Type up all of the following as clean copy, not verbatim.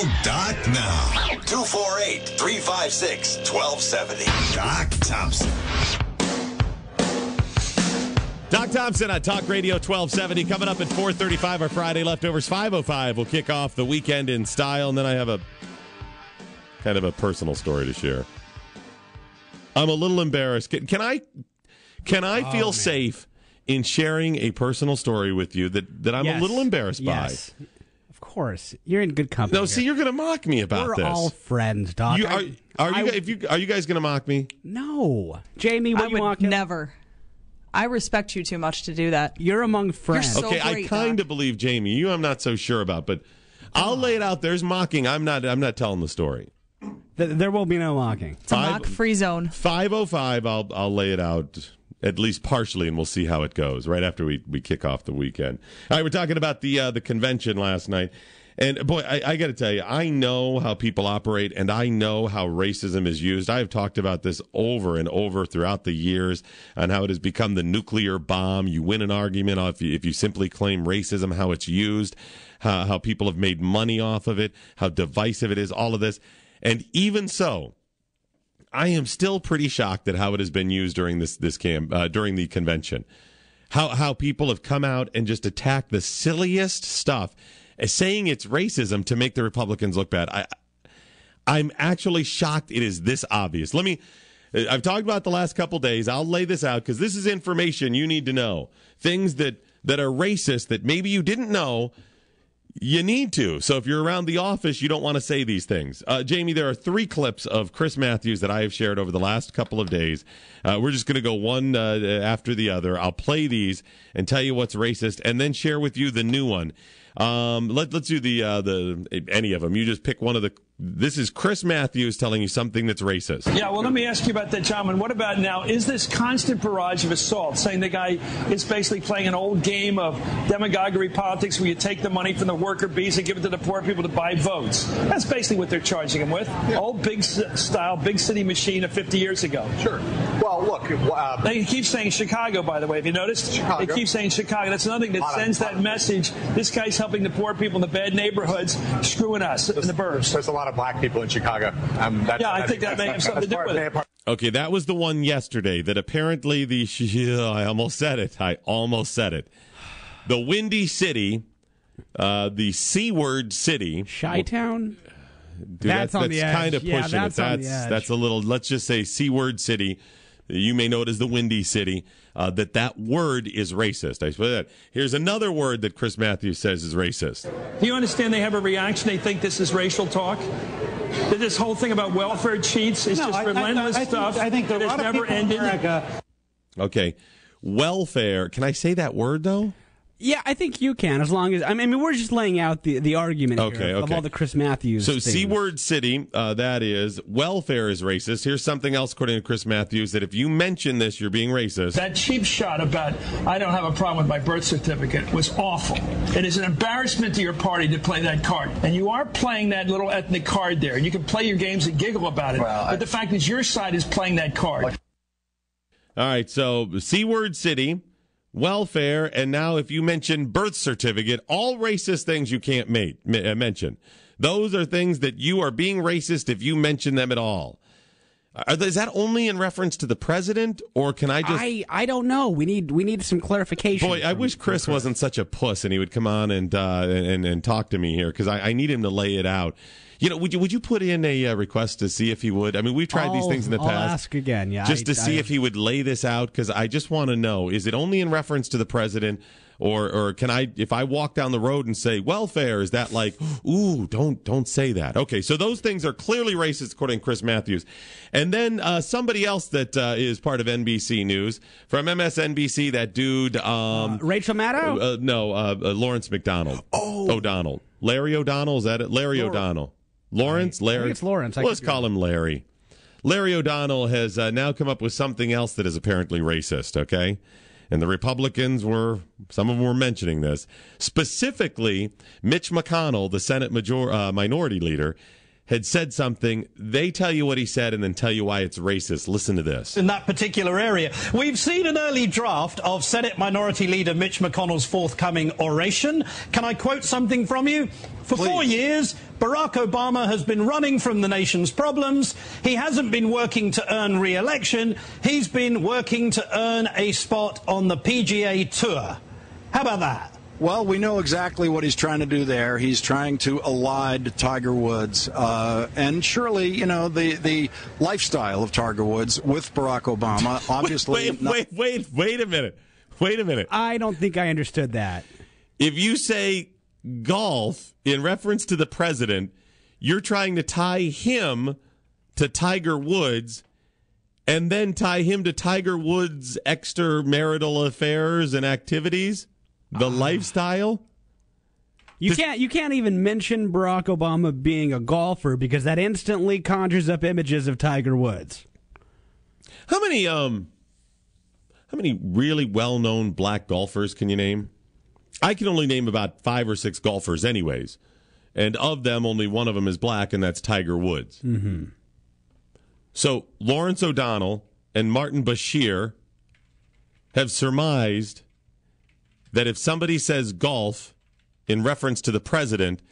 Call Doc now. 248-356-1270. Doc Thompson. Doc Thompson on Talk Radio 1270. Coming up at 4:35, our Friday leftovers. 5:05 will kick off the weekend in style, and then I have a kind of a personal story to share. I'm a little embarrassed. Can I feel safe in sharing a personal story with you that I'm a little embarrassed by? Of course. You're in good company. No, see, you're going to mock me about this. We're all friends, Doc. Are you guys going to mock me? No. Jamie, what are you mocking? Never. I respect you too much to do that. You're among friends. You're so okay, great, I kind of Doc. believe Jamie. You, I'm not so sure about, but I'll lay it out. There's mocking. I'm not telling the story. There will be no mocking. It's a mock-free zone. 5:05. I'll lay it out at least partially, and we'll see how it goes right after we kick off the weekend. All right, we're talking about the convention last night. And, boy, I got to tell you, I know how people operate, and I know how racism is used. I have talked about this over and over throughout the years on how it has become the nuclear bomb. You win an argument if you simply claim racism, how it's used, how people have made money off of it, how divisive it is, all of this. And even so, I am still pretty shocked at how it has been used during during the convention. How people have come out and just attacked the silliest stuff, saying it's racism to make the Republicans look bad. I'm actually shocked it is this obvious. I've talked about the last couple days. I'll lay this out because this is information you need to know. Things that are racist that maybe you didn't know, you need to. So if you're around the office, you don't want to say these things. Jamie, there are 3 clips of Chris Matthews that I have shared over the last couple of days. We're just going to go one after the other. I'll play these and tell you what's racist and then share with you the new one. Let's do any of them. You just pick one of the. This is Chris Matthews telling you something that's racist. Yeah, well, let me ask you about that, John. What about now? Is this constant barrage of assault, saying the guy is basically playing an old game of demagoguery politics where you take the money from the worker bees and give it to the poor people to buy votes? That's basically what they're charging him with. Yeah. Old big style, big city machine of 50 years ago. Sure. Well, look. They keep saying Chicago, by the way. Have you noticed? Chicago. They keep saying Chicago. That's another thing that sends that message. This guy's helping the poor people in the bad neighborhoods, screwing us in the burbs. There's a lot of black people in Chicago. I think that may have something to do with it. Okay, that was the one yesterday that apparently I almost said it. The Windy City, the C-word city. Chi-Town? That's on the edge. Kind of pushing it. That's a little, let's just say C-word city. You may know it as the Windy City. That word is racist. I swear that. Here's another word that Chris Matthews says is racist. Do you understand they have a reaction? They think this is racial talk? That this whole thing about welfare cheats is just relentless stuff. I think that has never ended. Okay. Welfare. Can I say that word, though? Yeah, I think you can, as long as... I mean, we're just laying out the argument here of all the Chris Matthews So, things. C-word city, that is, welfare is racist. Here's something else, according to Chris Matthews, that if you mention this, you're being racist. That cheap shot about, I don't have a problem with my birth certificate, was awful. It is an embarrassment to your party to play that card. And you are playing that little ethnic card there. And you can play your games and giggle about it. But the fact is your side is playing that card. All right, so C-word city... welfare, and now if you mention birth certificate, all racist things you can't mention. Those are things that you are being racist if you mention them at all. Is that only in reference to the president, or can I just... I don't know. We need some clarification. Boy, I wish Chris wasn't such a puss and he would come on and talk to me here, because I need him to lay it out. You know, would you put in a request to see if he would? I mean, we've tried these things in the past. I'll ask again, yeah. Just to see if he would lay this out, because I just want to know, is it only in reference to the president, or can I, if I walk down the road and say welfare, is that like, ooh, don't say that? Okay, so those things are clearly racist, according to Chris Matthews. And then somebody else that is part of NBC News, from MSNBC, that dude... Rachel Maddow? Lawrence McDonald. O'Donnell. Larry O'Donnell, is that it? Larry O'Donnell. Lawrence? Larry? I think it's Lawrence. Let's call him Larry. Larry O'Donnell has now come up with something else that is apparently racist, okay? And the Republicans some of them were mentioning this. Specifically, Mitch McConnell, the Senate minority leader, had said something, they tell you what he said and then tell you why it's racist. Listen to this. In that particular area, we've seen an early draft of Senate Minority Leader Mitch McConnell's forthcoming oration. Can I quote something from you? For 4 years, Barack Obama has been running from the nation's problems. He hasn't been working to earn re-election. He's been working to earn a spot on the PGA Tour. How about that? Well, we know exactly what he's trying to do there. He's trying to elide Tiger Woods. And surely, you know, the lifestyle of Tiger Woods with Barack Obama, obviously... Wait a minute. Wait a minute. I don't think I understood that. If you say golf in reference to the president, you're trying to tie him to Tiger Woods and then tie him to Tiger Woods' extramarital affairs and activities? The lifestyle? You can't even mention Barack Obama being a golfer because that instantly conjures up images of Tiger Woods. How many really well-known black golfers can you name? I can only name about 5 or 6 golfers anyways. And of them, only one of them is black, and that's Tiger Woods. Mm-hmm. So Lawrence O'Donnell and Martin Bashir have surmised that if somebody says golf in reference to the president,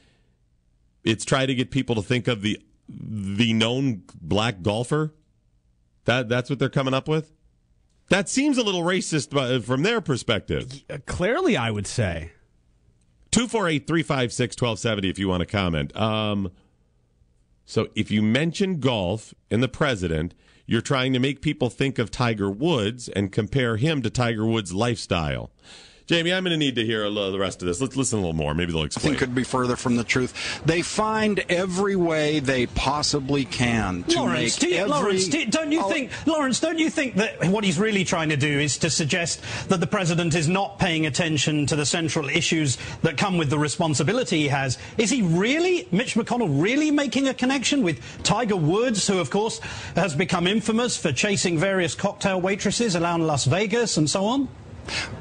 it's trying to get people to think of the known black golfer. That's what they're coming up with? That seems a little racist from their perspective. Clearly, I would say. 248-356-1270 if you want to comment. So if you mention golf and the president, you're trying to make people think of Tiger Woods and compare him to Tiger Woods' lifestyle. Jamie, I'm going to need to hear the rest of this. Let's listen a little more. Maybe they'll explain. Nothing could be further from the truth. They find every way they possibly can to Lawrence, don't you think that what he's really trying to do is to suggest that the president is not paying attention to the central issues that come with the responsibility he has? Is he really, Mitch McConnell, really making a connection with Tiger Woods, who, of course, has become infamous for chasing various cocktail waitresses around Las Vegas and so on?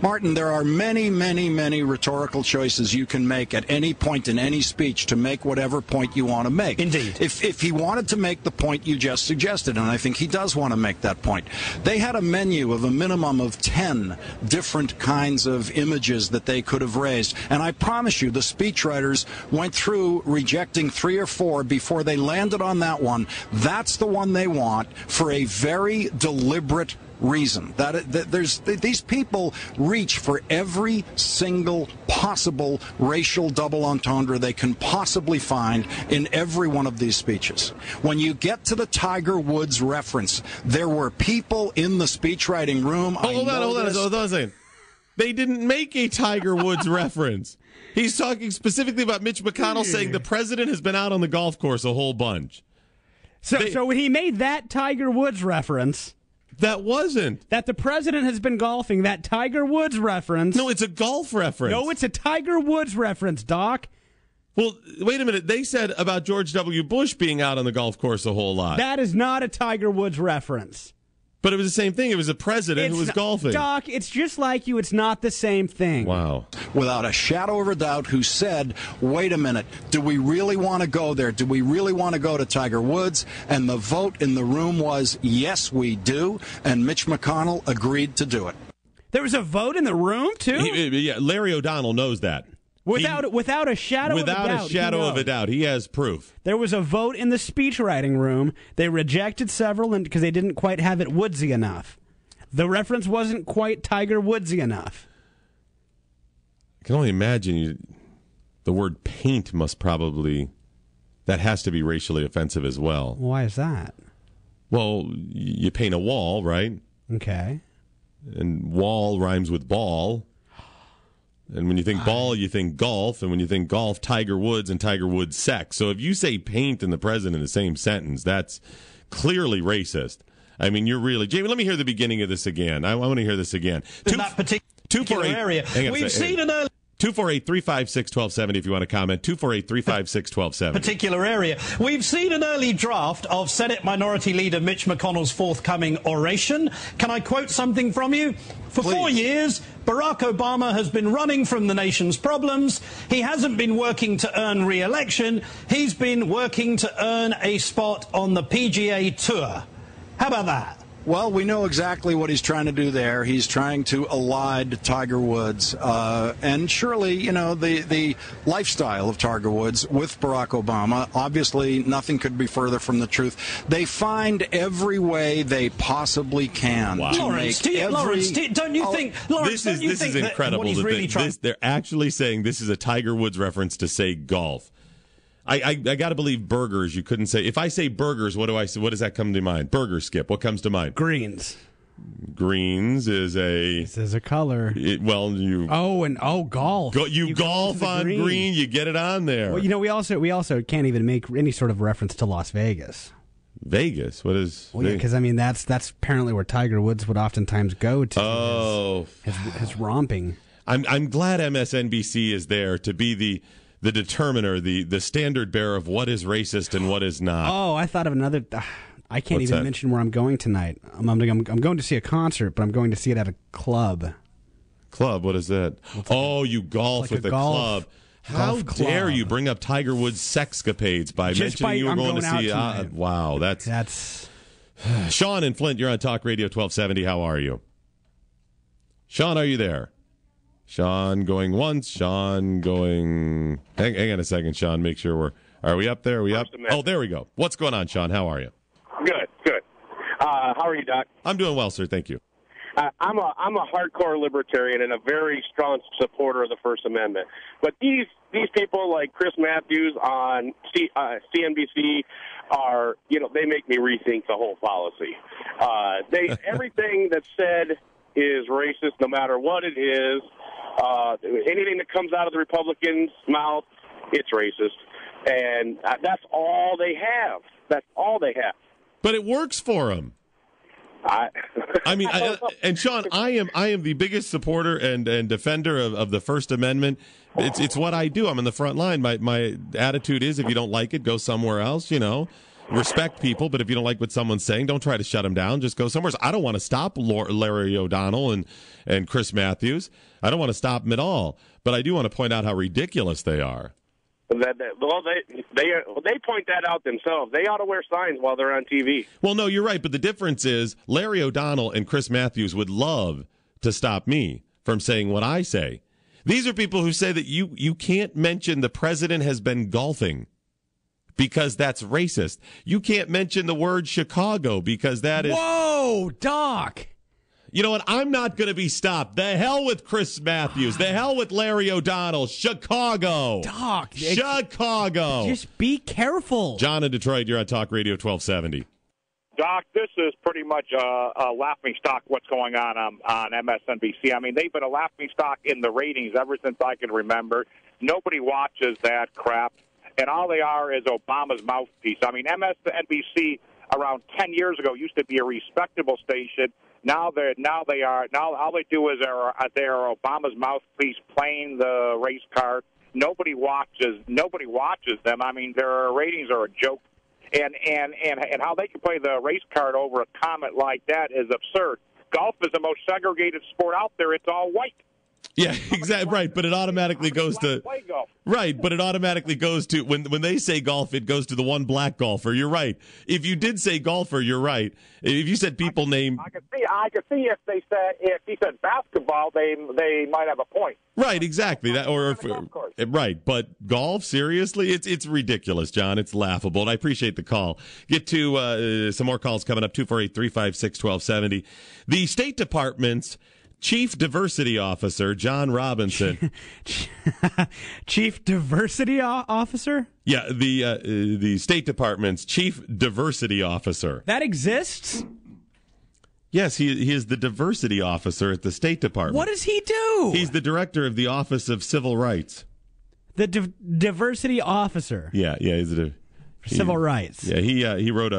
Martin, there are many, many, many rhetorical choices you can make at any point in any speech to make whatever point you want to make. Indeed. If he wanted to make the point you just suggested, and I think he does want to make that point, they had a menu of a minimum of 10 different kinds of images that they could have raised. And I promise you, the speechwriters went through rejecting 3 or 4 before they landed on that one. That's the one they want for a very deliberate reason. These people reach for every single possible racial double entendre they can possibly find in every one of these speeches. When you get to the Tiger Woods reference, there were people in the speechwriting room. Hold on a second. They didn't make a Tiger Woods reference. He's talking specifically about Mitch McConnell saying the president has been out on the golf course a whole bunch. So when he made that Tiger Woods reference... That wasn't. That the president has been golfing, that Tiger Woods reference. No, it's a golf reference. No, it's a Tiger Woods reference, Doc. Well, wait a minute. They said about George W. Bush being out on the golf course a whole lot. That is not a Tiger Woods reference. But it was the same thing. It was a president who was golfing. Doc, it's just like you. It's not the same thing. Wow. Without a shadow of a doubt, who said, wait a minute, do we really want to go there? Do we really want to go to Tiger Woods? And the vote in the room was, yes, we do. And Mitch McConnell agreed to do it. There was a vote in the room, too? Yeah, Larry O'Donnell knows that. Without a shadow of a doubt. Without a shadow of a doubt. He has proof. There was a vote in the speechwriting room. They rejected several because they didn't quite have it woodsy enough. The reference wasn't quite Tiger Woodsy enough. I can only imagine the word paint must probably... That has to be racially offensive as well. Why is that? Well, you paint a wall, right? Okay. And wall rhymes with ball. And when you think ball, you think golf. And when you think golf, Tiger Woods and Tiger Woods sex. So if you say paint and the president in the same sentence, that's clearly racist. I mean, you're really... Jamie, let me hear the beginning of this again. I want to hear this again. In that particular area. We've seen an early... 248-356-1270 if you want to comment. 248-356-1270. Particular area. We've seen an early draft of Senate Minority Leader Mitch McConnell's forthcoming oration. Can I quote something from you? For 4 years, Barack Obama has been running from the nation's problems. He hasn't been working to earn re-election. He's been working to earn a spot on the PGA Tour. How about that? Well, we know exactly what he's trying to do there. He's trying to elide Tiger Woods. And surely, you know, the lifestyle of Tiger Woods with Barack Obama, obviously nothing could be further from the truth. They find every way they possibly can to Lawrence, make don't you think This is incredible. They're actually saying this is a Tiger Woods reference to say golf. I got to believe burgers. You couldn't say. If I say burgers, what do I say? What does that come to mind? Burger, Skip. What comes to mind? Greens. Greens is a. This is a color. Golf. You golf on green. You get it on there. Well, you know, we also can't even make any sort of reference to Las Vegas. Vegas. What is? Well, yeah, because I mean that's apparently where Tiger Woods would oftentimes go to. Oh, his romping. I'm glad MSNBC is there to be the determiner, the standard bearer of what is racist and what is not. Oh, I thought of another. I can't even mention where I'm going tonight. I'm going to see a concert, but I'm going to see it at a club. Club? What is that? You golf with a club. How dare you bring up Tiger Woods' sexcapades by mentioning you were going to see? Wow, that's. Sean in Flint, you're on Talk Radio 1270. How are you? Sean, are you there? Sean going once. Sean going. Hang on a second, Sean. Make sure Are we up there? Are we up? Oh, there we go. What's going on, Sean? How are you? Good. How are you, Doc? I'm doing well, sir. Thank you. I'm a hardcore libertarian and a very strong supporter of the First Amendment. But these people like Chris Matthews on CNBC are, they make me rethink the whole policy. Everything that's said is racist, no matter what it is. Anything that comes out of the Republicans' mouth, it's racist. And that's all they have. But it works for them. And Sean, I am the biggest supporter and defender of the First Amendment. It's what I do. I'm in the front line. My attitude is, if you don't like it, go somewhere else. Respect people, but if you don't like what someone's saying, don't try to shut them down. Just go somewhere else. I don't want to stop Larry O'Donnell and Chris Matthews. I don't want to stop them at all. But I do want to point out how ridiculous they are. They point that out themselves. They ought to wear signs while they're on TV. Well, no, you're right. But the difference is Larry O'Donnell and Chris Matthews would love to stop me from saying what I say. These are people who say that you can't mention the president has been golfing because that's racist. You can't mention the word Chicago because that is... Whoa, Doc! You know what? I'm not going to be stopped. The hell with Chris Matthews. The hell with Larry O'Donnell. Chicago. Doc. Chicago. Just be careful. John in Detroit, you're on Talk Radio 1270. Doc, this is pretty much a laughingstock what's going on MSNBC. I mean, they've been a laughingstock in the ratings ever since I can remember. Nobody watches that crap. And all they are is Obama's mouthpiece. I mean, MSNBC around 10 years ago used to be a respectable station. Now all they do is they're Obama's mouthpiece playing the race card. Nobody watches them. I mean, their ratings are a joke. And how they can play the race card over a comment like that is absurd. Golf is the most segregated sport out there. It's all white. Yeah, exactly right. But it automatically goes to right. But it automatically goes to when they say golf, it goes to the one black golfer. You're right. If you did say golfer, you're right. If you said people name, I could see if he said basketball, they might have a point. Right, exactly. That right. But golf, seriously, it's ridiculous, John. It's laughable. And I appreciate the call. Get to some more calls coming up. 248-356-1270. The State Department's Chief Diversity Officer, John Robinson. Chief Diversity Officer? Yeah, the State Department's Chief Diversity Officer. That exists? Yes, he is the Diversity Officer at the State Department. What does he do? He's the Director of the Office of Civil Rights. The Diversity Officer? Yeah, he's Civil Rights. Yeah, he wrote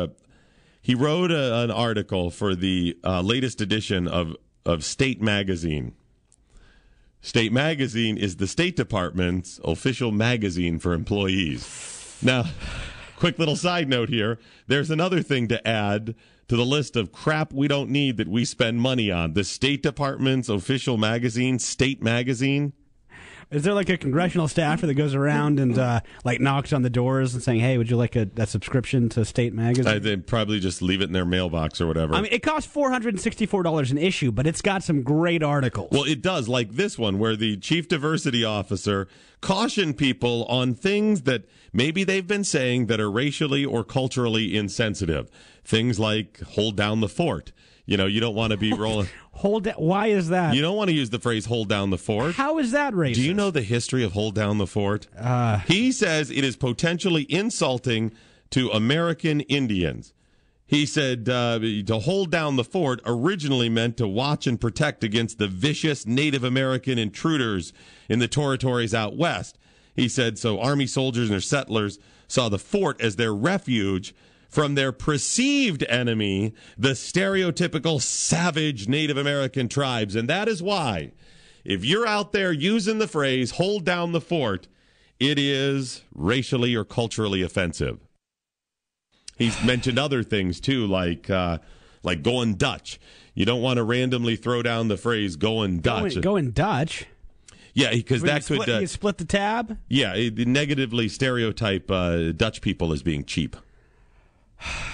an article for the latest edition of State Magazine, State Magazine is the State Department's official magazine for employees. Now, quick little side note here. There's another thing to add to the list of crap we don't need that we spend money on. The State Department's official magazine, State Magazine. Is there like a congressional staffer that goes around and like knocks on the doors and saying, "Hey, would you like a subscription to State Magazine?" They probably just leave it in their mailbox or whatever. I mean, it costs $464 an issue, but it's got some great articles. Well, it does, like this one, where the chief diversity officer cautioned people on things that maybe they've been saying that are racially or culturally insensitive. Things like "hold down the fort." You know, you don't want to be rolling. Why is that? You don't want to use the phrase "hold down the fort." How is that racist? Do you know the history of "hold down the fort"? He says it is potentially insulting to American Indians. He said to hold down the fort originally meant to watch and protect against the vicious Native American intruders in the territories out west. He said so Army soldiers and their settlers saw the fort as their refuge from their perceived enemy, the stereotypical savage Native American tribes. And that is why, if you're out there using the phrase "hold down the fort," it is racially or culturally offensive. He's mentioned other things, too, like going Dutch. You don't want to randomly throw down the phrase "going Dutch." Going Dutch? Yeah, because that could... you split the tab? Yeah, it negatively stereotype Dutch people as being cheap.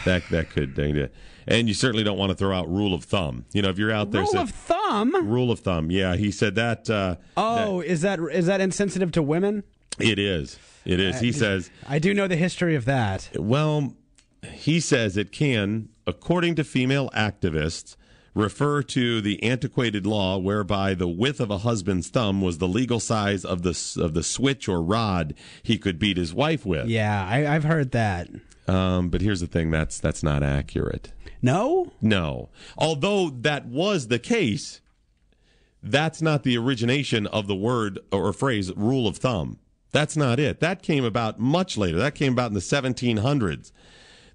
That could, and you certainly don't want to throw out "rule of thumb." You know, if you're out there, rule of thumb. Rule of thumb. Yeah, he said that. Is that insensitive to women? It is. It is. He says. I do know the history of that. Well, he says it can, according to female activists, refer to the antiquated law whereby the width of a husband's thumb was the legal size of the switch or rod he could beat his wife with. Yeah, I've heard that. But here's the thing, that's not accurate. No? No. Although that was the case, that's not the origination of the word or phrase "rule of thumb." That's not it. That came about much later. That came about in the 1700s.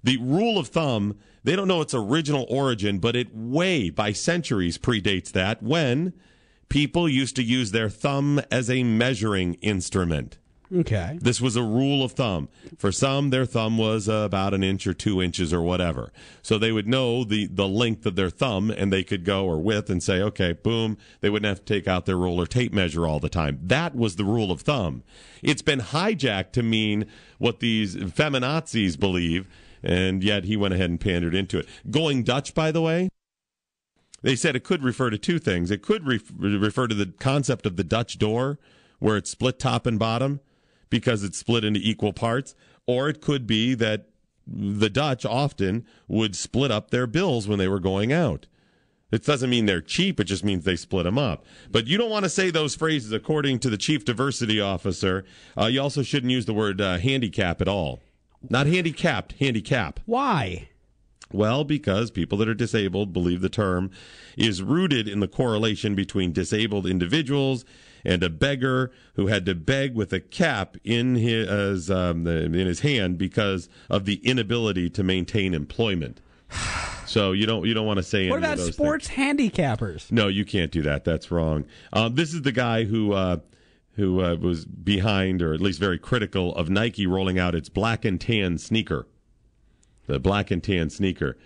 The rule of thumb, they don't know its original origin, but it by centuries predates that, when people used to use their thumb as a measuring instrument. Okay. This was a rule of thumb. For some, their thumb was about an inch or 2 inches or whatever. So they would know the length of their thumb, and they could go, or width, and say, okay, boom. They wouldn't have to take out their roller tape measure all the time. That was the rule of thumb. It's been hijacked to mean what these feminazis believe, and yet he went ahead and pandered into it. Going Dutch, by the way, they said it could refer to two things. It could refer to the concept of the Dutch door, where it's split top and bottom, because it's split into equal parts, or it could be that the Dutch often would split up their bills when they were going out. It doesn't mean they're cheap, it just means they split them up. But you don't want to say those phrases according to the chief diversity officer. You also shouldn't use the word handicap at all. Not handicapped, handicap. Why? Well, because people that are disabled believe the term is rooted in the correlation between disabled individuals and a beggar who had to beg with a cap in his hand because of the inability to maintain employment. So you don't want to say any of those things. What about sports handicappers? No, you can't do that. That's wrong. This is the guy who was behind, or at least very critical, of Nike rolling out its black and tan sneaker. The black and tan sneaker,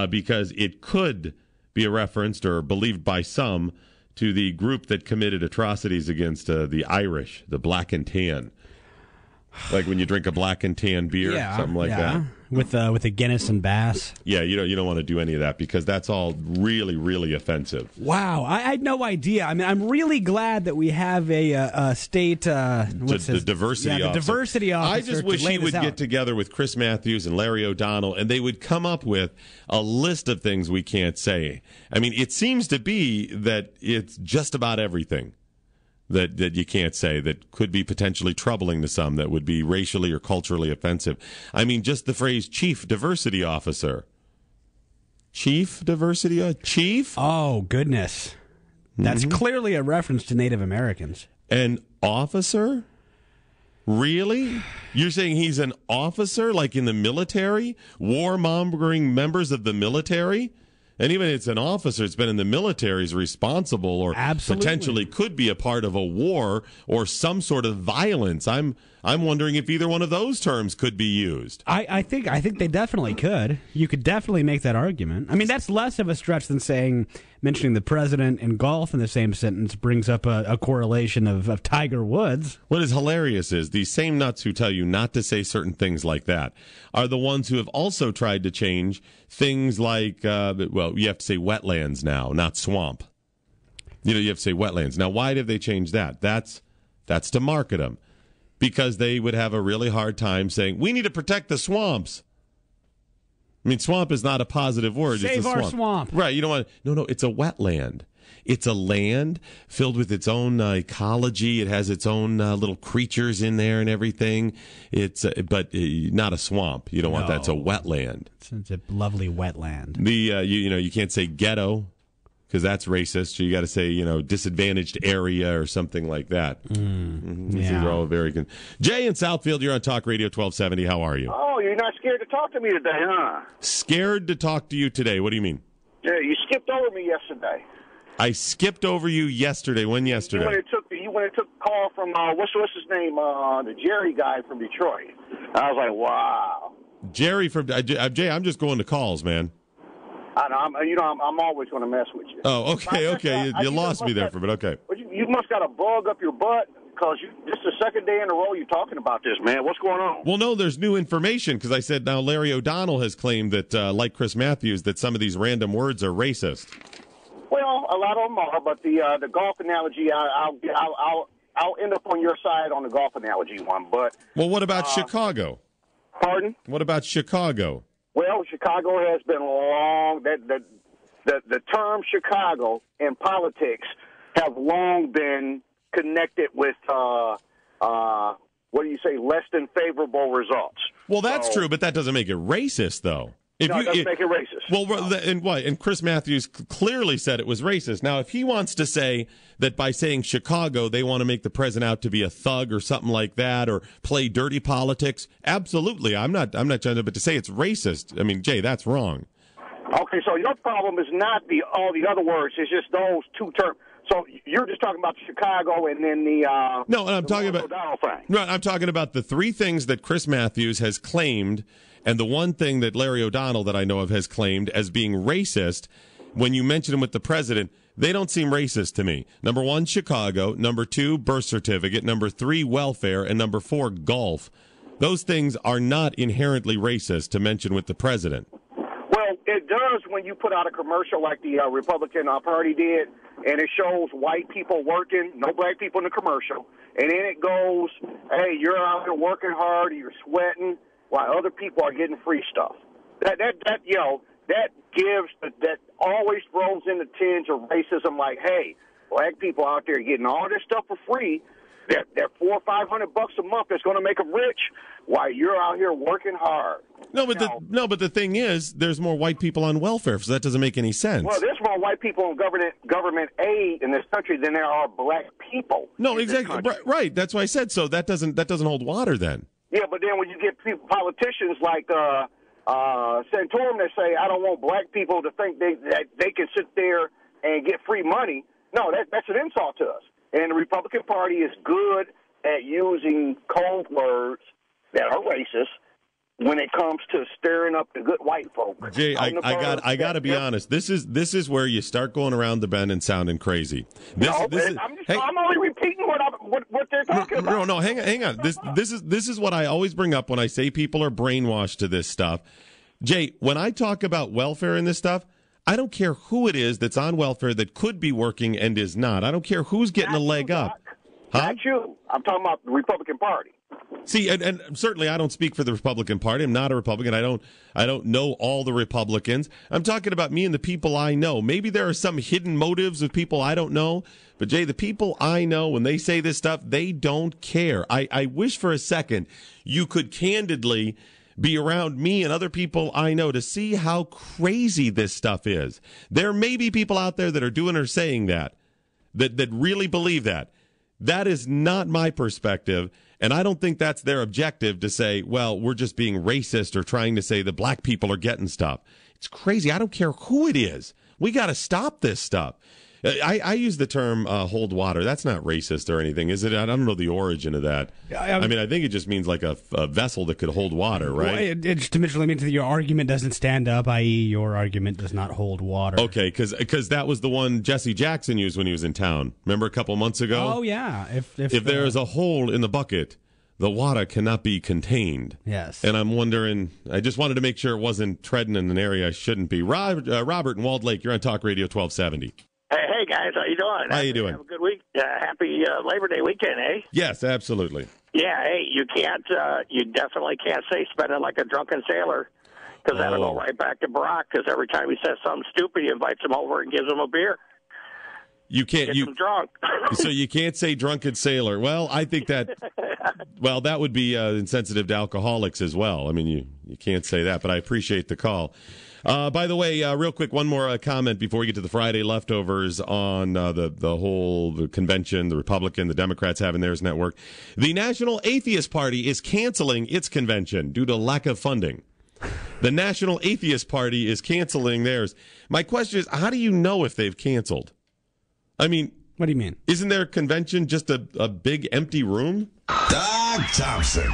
because it could be a reference, or believed by some, to the group that committed atrocities against the Irish, the black and tan. Like when you drink a black and tan beer, something like that. With a Guinness and Bass. Yeah, you don't want to do any of that, because that's all really, really offensive. Wow, I had no idea. I mean, I'm really glad that we have a state the diversity officer. The diversity officer. I just wish he would get together with Chris Matthews and Larry O'Donnell, and they would come up with a list of things we can't say. I mean, it seems to be that it's just about everything that you can't say, that could be potentially troubling to some, that would be racially or culturally offensive. I mean, just the phrase chief diversity officer. Chief diversity? Chief? Oh, goodness. That's clearly a reference to Native Americans. An officer? Really? You're saying he's an officer, like in the military? Warmongering members of the military? And even if it's an officer that's been in the military is responsible or potentially could be a part of a war or some sort of violence. I'm wondering if either one of those terms could be used. I think they definitely could. You could definitely make that argument. I mean, that's less of a stretch than mentioning the president and golf in the same sentence brings up a correlation of Tiger Woods. What is hilarious is these same nuts who tell you not to say certain things like that are the ones who have also tried to change things like, you have to say wetlands now, not swamp. You have to say wetlands. Now, why did they change that? That's to market them. Because they would have a really hard time saying, we need to protect the swamps. I mean, swamp is not a positive word. Save our swamp. Right. You don't want to. No, it's a wetland. It's a land filled with its own ecology. It has its own little creatures in there and everything. But not a swamp. You don't want that. It's a wetland. It's a lovely wetland. You can't say ghetto because that's racist. You got to say disadvantaged area or something like that. These are all very good. Jay in Southfield, you're on Talk Radio 1270. How are you? Oh, you're not scared to talk to me today, huh? Scared to talk to you today. What do you mean? Yeah, you skipped over me yesterday. I skipped over you yesterday. When yesterday? You went and took a call from what's his name? The Jerry guy from Detroit. I was like, wow. Jerry from Jay. I'm just going to calls, man. I know. I'm always going to mess with you. Oh, okay. You lost me there for a bit. Okay. You must got a bug up your butt because this is the second day in a row you're talking about this, man. What's going on? Well, no, there's new information because I said now Larry O'Donnell has claimed that, like Chris Matthews, that some of these random words are racist. Well, a lot of them are, but the golf analogy, I'll end up on your side on the golf analogy one. But what about Chicago? Pardon? What about Chicago? Well, Chicago has been long. The term Chicago in politics have long been connected with less than favorable results. Well, that's true, but that doesn't make it racist, though. It doesn't make it racist. Well, and Chris Matthews clearly said it was racist. Now, if he wants to say that by saying Chicago, they want to make the president out to be a thug or something like that, or play dirty politics, absolutely. I'm not trying to, but to say it's racist, I mean, Jay, that's wrong. Okay, so your problem is not all the other words; it's just those two terms. So you're just talking about Chicago and then the no, and I'm talking about O'Donnell thing. Right, I'm talking about the three things that Chris Matthews has claimed. And the one thing that Larry O'Donnell that I know of has claimed as being racist, when you mention them with the president, they don't seem racist to me. Number one, Chicago. Number two, birth certificate. Number three, welfare. And number four, golf. Those things are not inherently racist to mention with the president. Well, it does when you put out a commercial like the Republican Party did, and it shows white people working, no black people in the commercial. And then it goes, hey, you're out here working hard, you're sweating, while other people are getting free stuff. That always throws in the tinge of racism. Like, hey, black people out there getting all this stuff for free. They're $400 or $500 a month. That's going to make them rich. While you're out here working hard. But the thing is, there's more white people on welfare, so that doesn't make any sense. Well, there's more white people on government aid in this country than there are black people. No, exactly. Right. That's why I said so. That doesn't hold water then. Yeah, but then when you get politicians like Santorum that say, I don't want black people to think that they can sit there and get free money, no, that's an insult to us. And the Republican Party is good at using cold words that are racist when it comes to stirring up the good white folk. Jay, I got to be honest. This is where you start going around the bend and sounding crazy. I'm only repeating what they're talking about. No, hang on. This is what I always bring up when I say people are brainwashed to this stuff. Jay, when I talk about welfare and this stuff, I don't care who it is that's on welfare that could be working and is not. I don't care who's getting a leg up. Not you. I'm talking about the Republican Party. See, and certainly I don't speak for the Republican Party. I'm not a Republican. I don't know all the Republicans. I'm talking about me and the people I know. Maybe there are some hidden motives of people I don't know. But, Jay, the people I know, when they say this stuff, they don't care. I wish for a second you could candidly be around me and other people I know to see how crazy this stuff is. There may be people out there that are doing or saying that really believe that. That is not my perspective, and I don't think that's their objective to say, well, we're just being racist or trying to say the black people are getting stuff. It's crazy. I don't care who it is. We got to stop this stuff. I use the term hold water. That's not racist or anything, is it? I don't know the origin of that. I mean, I think it just means like a vessel that could hold water, right? Well, it just eventually means that your argument doesn't stand up, i.e. your argument does not hold water. Okay, because that was the one Jesse Jackson used when he was in town. Remember a couple months ago? Oh, yeah. If there is a hole in the bucket, the water cannot be contained. Yes. And I'm wondering, I just wanted to make sure it wasn't treading in an area I shouldn't be. Robert in Walled Lake, you're on Talk Radio 1270. Hey guys, how you doing? How you doing? Have a good week. Happy Labor Day weekend, eh? Yes, absolutely. Yeah, hey, you definitely can't say spending like a drunken sailor, because that'll go right back to Barack, because every time he says something stupid, he invites him over and gives him a beer. You can't. Gets him drunk. So you can't say drunken sailor. Well, I think that, that would be insensitive to alcoholics as well. I mean, you can't say that, but I appreciate the call. By the way, real quick, one more comment before we get to the Friday leftovers on the whole convention, the Republican, the Democrats having theirs network. The National Atheist Party is canceling its convention due to lack of funding. The National Atheist Party is canceling theirs. My question is, how do you know if they've canceled? I mean, what do you mean? Isn't their convention just a big empty room? Doug Thompson.